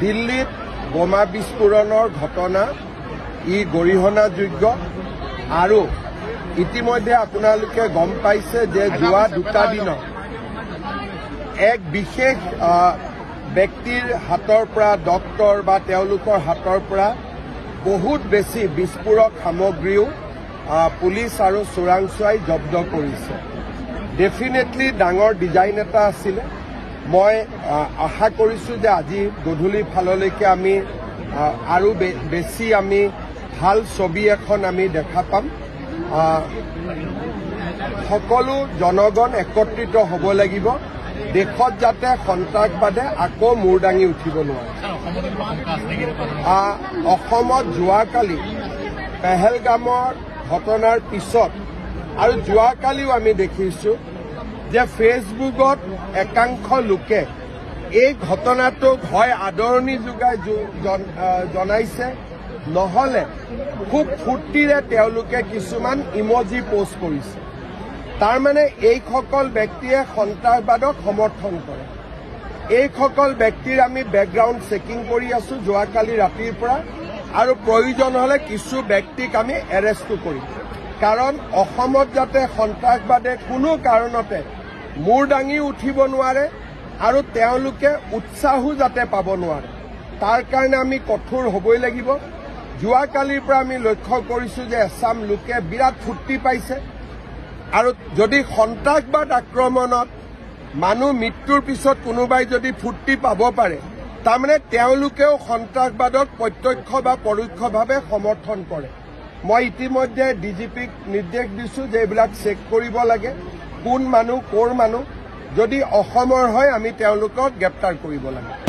দিল্লীত বোমা বিস্ফোৰণৰ ঘটনা ই গৰিহণাযোগ্য আৰু ইতিমধ্যে আপোনালোকে গম পাইছে যে যোৱা দুটা দিনত এক বিশেষ ব্যক্তিৰ হাতৰ পৰা ডক্টৰ বা তেওঁলোকৰ হাতৰ পৰা বহুত বেছি বিস্ফোৰক সামগ্ৰীও পুলিচ আৰু চোৰাংচোৱাই জব্দ কৰিছে। ডেফিনেটলি ডাঙৰ ডিজাইন এটা আছিলে। মই আশা কৰিছোঁ যে আজি গধূলি ফাললৈকে আমি আৰু বেছি আমি ভাল ছবি এখন আমি দেখা পাম। সকলো জনগণ একত্ৰিত হ'ব লাগিব, দেশত যাতে সন্ত্ৰাসবাদে আকৌ মূৰ দাঙি উঠিব নোৱাৰে। অসমত যোৱাকালি পেহেলগামৰ ঘটনাৰ পিছত আৰু যোৱাকালিও আমি দেখিছোঁ যে ফেচবুকত একাংশ লোকে এই ঘটনাটোক হয় আদৰণি জনাইছে, নহলে খুব ফূৰ্তিৰে তেওঁলোকে কিছুমান ইমজি পোষ্ট কৰিছে। তাৰমানে এইসকল ব্যক্তিয়ে সন্ত্ৰাসবাদক সমৰ্থন কৰে। এইসকল ব্যক্তিৰ আমি বেকগ্ৰাউণ্ড চেকিং কৰি আছো যোৱাকালি ৰাতিৰ পৰা, আৰু প্ৰয়োজন হলে কিছু ব্যক্তিক আমি এৰেষ্টো কৰিম। কাৰণ অসমত যাতে সন্ত্ৰাসবাদে কোনো কাৰণতে মূৰ দাঙি উঠিব নোৱাৰে আৰু তেওঁলোকে উৎসাহো যাতে পাব নোৱাৰে, তাৰ কাৰণে আমি কঠোৰ হ'বই লাগিব। যোৱাকালিৰ পৰা আমি লক্ষ্য কৰিছোঁ যে এছাম লোকে বিৰাট ফূৰ্তি পাইছে, আৰু যদি সন্ত্ৰাসবাদ আক্ৰমণত মানুহ মৃত্যুৰ পিছত কোনোবাই যদি ফূৰ্তি পাব পাৰে, তাৰমানে তেওঁলোকেও সন্ত্ৰাসবাদক প্ৰত্যক্ষ বা পৰোক্ষভাৱে সমৰ্থন কৰে। মই ইতিমধ্যে ডিজিপিক নিৰ্দেশ দিছোঁ যে এইবিলাক চেক কৰিব লাগে, কোন মানুহ ক'ৰ মানুহ, যদি অসমৰ হয় আমি তেওঁলোকক গ্ৰেপ্তাৰ কৰিব লাগে।